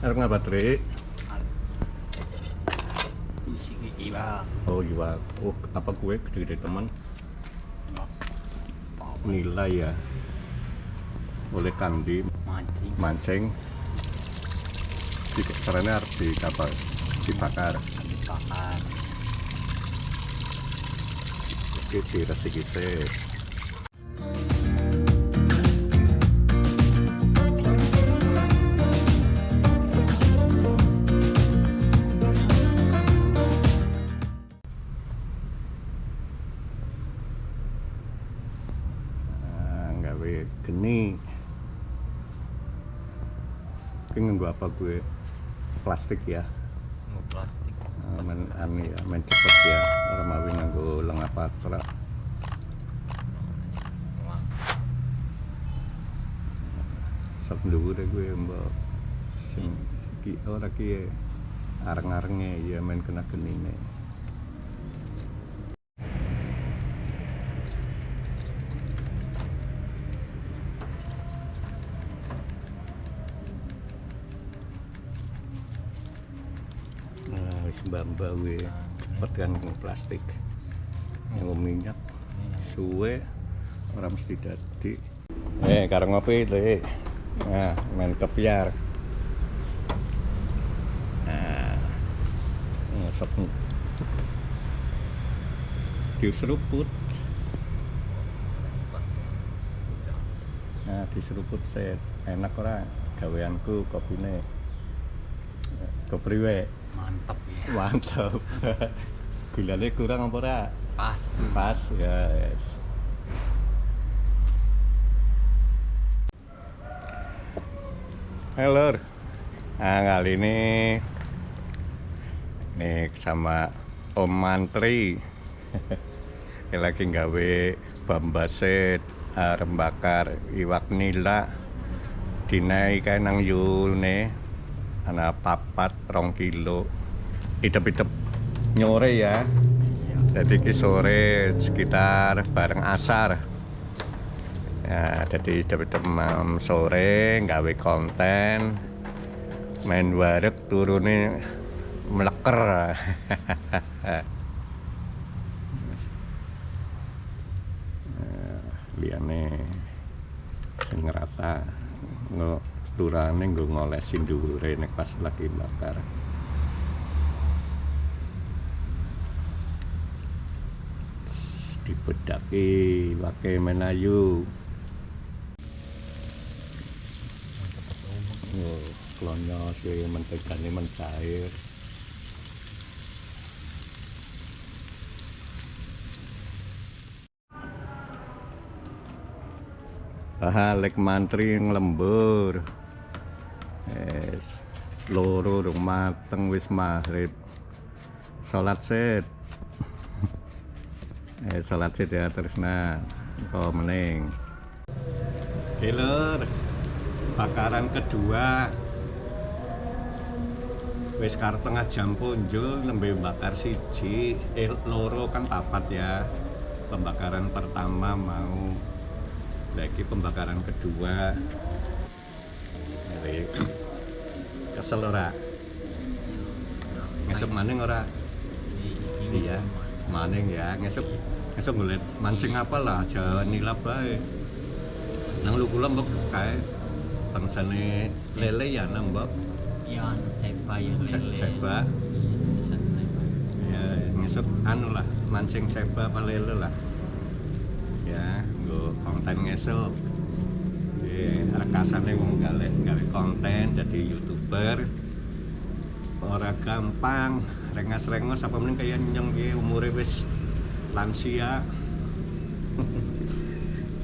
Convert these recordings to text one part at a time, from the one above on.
Arep ngapa, Trik? Isi iwak. Oh, iwak. Oh, apa kue gede-gede teman? Nilai ya. Oleh Kandi Mancing. mancing. Caranya harus dibakar. Dibakar. Oke, diresik-resik. Gawe geni. Ki nganggo apa gue? Plastik ya. Mau plastik. Main cepet ya. Orang mau nganggo lengah pakra. Sok dhuwur gue mbok sing iki ora ki areng-arenge ya main kena genine. Nah, wis mbak-mbak gue cepet kan nganggo plastik. Nganggo minyak suwe ora mesti dadi. Karo ngopi Dik. Nah, main kepiar. Nah, ngosok diseruput. Nah, diseruput set. Enak ora gaweanku kopine. Kepriwe? Mantap ya. Mantap. Gulane kurang apa ora? Pas. Pas ya, yes. Halo. Nah, kali ini nih sama Om Mantri. Lagi gawe bambaset arep bakar iwak nila. Dinai kae nang yune ana papat 2 kilo. Idep-idep nyore ya. Jadi ki sore sekitar bareng asar. Ya, jadi idep-idep sore gawe konten main wareg turune meleker. Liyane sing ngerata turane nggo ngolesin dhuwure nek pas lagi bakar. Dibedaki wake menayu. Oh, klonyo sih mentegane mencair. Lek mantri nglembur. Loro rung mateng wis maghrib. Salat set. Salat set ya terus nah. Kok meneng. Lur. Bakaran kedua. Wis karo tengah jam punjul nembe bakar siji, loro kan papat ya. Pembakaran pertama mau lagi pembakaran kedua. Kesel ora? Ngesuk maning ora? Iya, maning ya. Ngesuk golek mancing apa lah, aja nilap bae. Nang lugu Lombok kae bangsane lele ya nambok. Ya, cepa ya lele. Cepa. Ya, ngesuk anu lah, mancing cepa apa lele lah. Ya, nggo konten ngesuk. Rekasane wong gawe konten jadi YouTuber. Ora gampang, rengas-rengos apa mending kaya nyong ki umure wis lansia.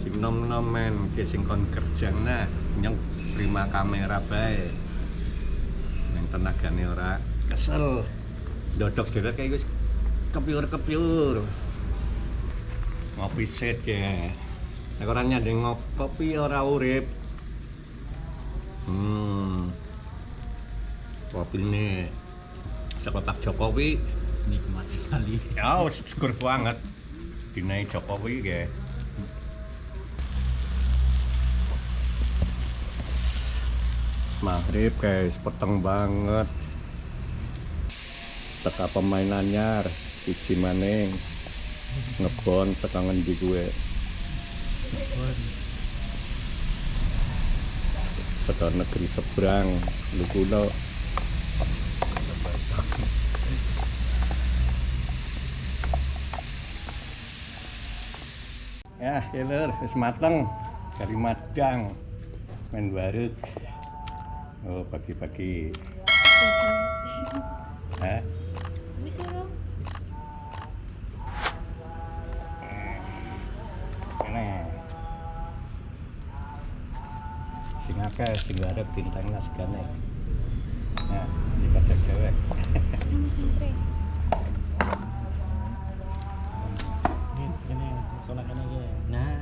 Sing nom-nom men ki sing kon kerjana nyong prima kamera bae. Nang tenagane ora kesel. Dodok sederet kayak wis kepiur-kepiur. Ngopi set ya. Nek ora nyandeng kopi ora urip. Kopi ini sekotak Jokowi Nikmat sekali. ya syukur banget dinaik Jokowi ya. Maghrib guys, peteng banget. Teka pemain anyar, siji maning. Ngebon teka ngendi gue. Teka negeri seberang, Lukuno. Ya, lur, wis mateng. Dari Madang. Main baruk. Oh, pagi-pagi. Hah? Bisa dong. Ini. Sing akeh sing arep bintangna segane. Nah, iki kadek dewek. Nama santri. Ini sholat kan aja. Nah,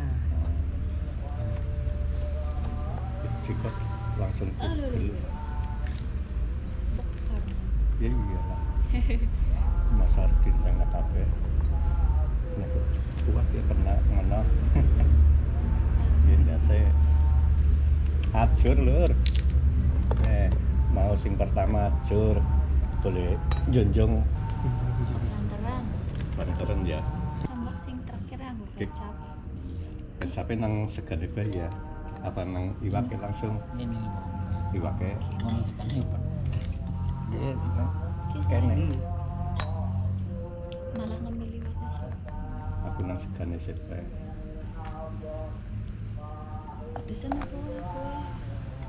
Jika langsung Aduh. pegel. Bekar. Ya iyalah. Mas Ardin sangat kabeh. Nek kuat ya kena ngono. Yen ndase ajur lur. Mau sing pertama ajur. Boleh jonjong Lantaran. banteran ya. Tambah sing terakhir aku kecap. Kecape nang segane bae ya. Apa nang iwake langsung ini iwake. mau kan hebat. Iya, Kisah kene. malah ngemili waktu Aku nang segane sik bae. di sana kue.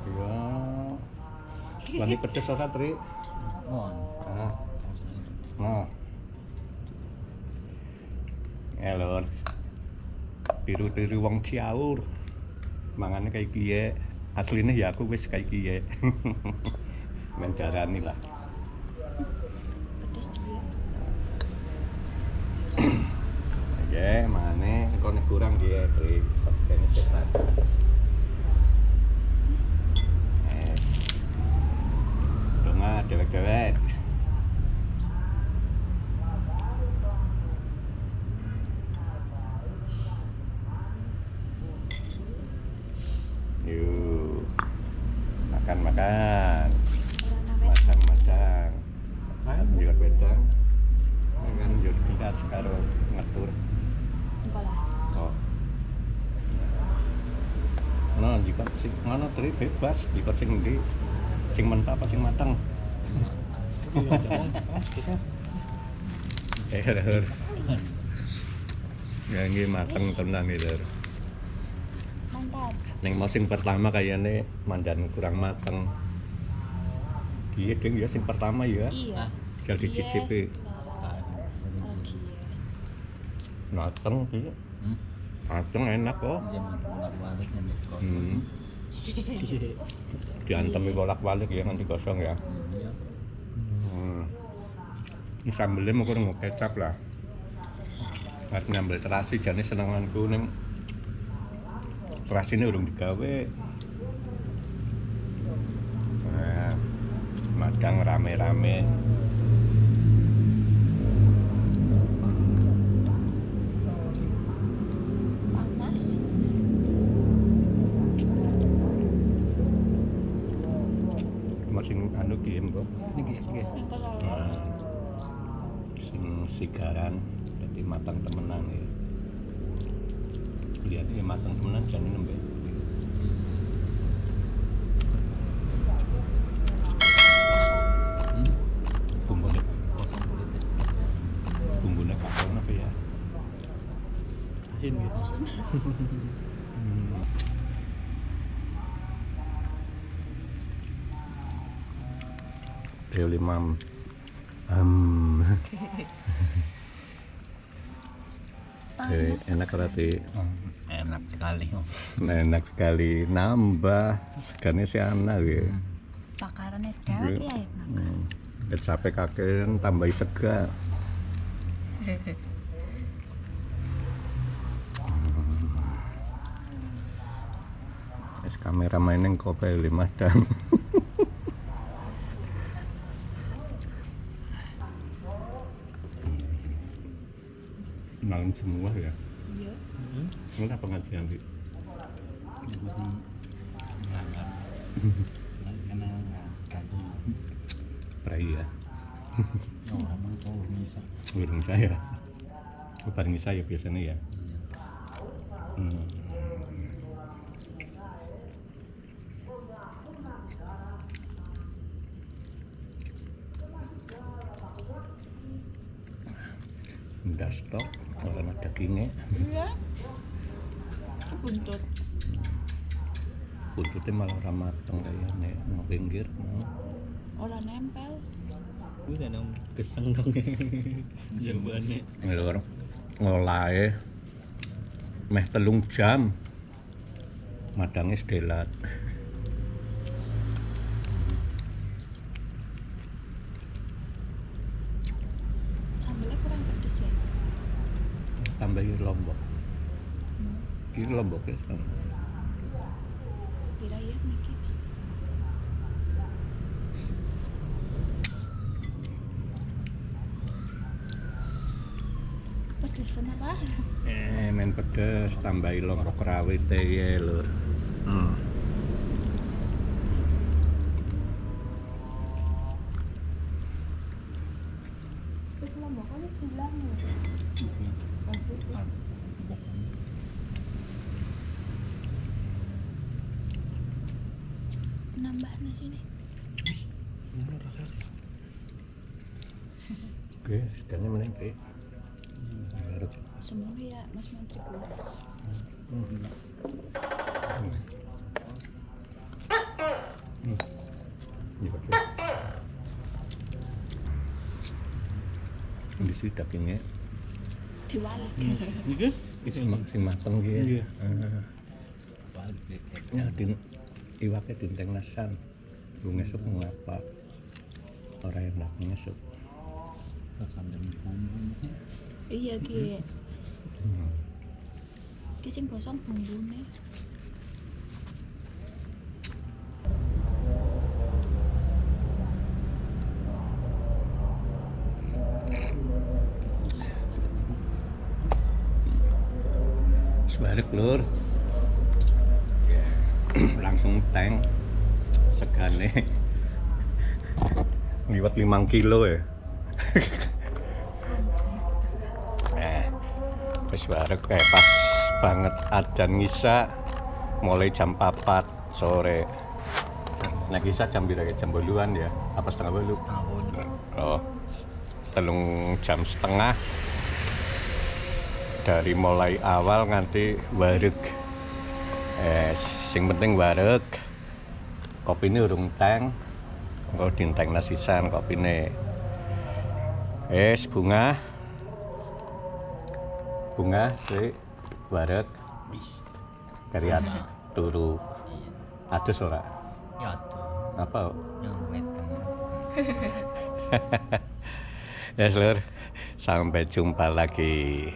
Iya. Wani pedes ora, Tri? Oh, Ah. Nah. Elon. Tiru-tiru wong Ciaur. Mangane kayak piye? Asline ya aku wis kayak piye. Men darani lah. Pedes juga. Oke, mangane engko nek kurang piye, Tri? Kene setan. Donga dewek-dewek. Yuk, makan. Madang. Njur wedang. Kan njur gelas karo ngetur. Enggak lah. Oh. Nah, jika sing ngono Tri bebas, jika sing ndi sing mentah apa sing mateng. Lur. Ya ini mateng tenan iki, Lur. Mantap. Ning mau sing pertama kayane mandan kurang mateng. Iya ding ya sing pertama ya. Iya. Jal dicicipi. Lagi. Mateng iki. Mateng enak kok. jam bolak-balik kan di kos. Diantemi bolak-balik ya nganti gosong ya. Iya. Ini sambelnya mau kurang kecap lah. Harus ngambil terasi jane senenganku ning terasi ini urung digawe. Nah, Madang rame-rame. Panas. Masih anu game kok. Niki. Enggak lah. Nah, sing sigaran jadi matang temenan ya. Lihat ya matang temenan jane nembe. Bumbune Kosong kulit. bumbune kakon apa ya? Asin gitu. Rio Limam. Enak berarti. Enak sekali. Enak sekali. Nambah segane si anak ya. Bakarannya dawet ya. Capek kakean tambahi sega. Es kameramen ning kope 5 dan. Malam semua ya. Iya. Kenapa pengajian sih? Ibu sih melanggar. Melanggar kena jantung. Prai ya. Oh, emang tuh bisa. Burung saya. Bareng saya biasanya ya. Udah stok, orang ada dagingnya. Iya. Buntut. Buntutnya malah ramateng kayaknya nang pinggir. Ora nempel. Udah dong keseng dong jawabannya. Ngelor ngolahe meh 3 jam. Madangnya sedelat. Sambelnya kurang pedes ya. Tambahin lombok. Ini lombok ya sekarang. Kira ya niki. Pedesan apa? Men pedes, tambahin lombok rawit ya lur. Terus lombok kan bilang ya. Nambah nasi nih. Oke, sekarang mana yang Semoga ya Mas Menteri pulang. Di sini dagingnya Diwalik. si mateng gitu. Ya, iwaknya dinteng nasan. Lu ngesuk ngapa? Orang yang nak ngesuk. Iya ki. Ki sing gosong bumbune. Sebalik lur. Langsung tank segane. Liwat 5 kilo ya. Wis barek kayak pas banget adzan ngisa mulai jam 4 sore. Nah ngisa jam berapa? Jam 8-an ya? Apa setengah 8? Oh, 3 jam setengah. Dari mulai awal nganti wareg. Sing penting wareg. Kopine urung teng. Engko dinteng nasisan kopine. Bunga si wareg kariat turu adus ora Ya tuh. apa Yang weteng. ya seluruh sampai jumpa lagi.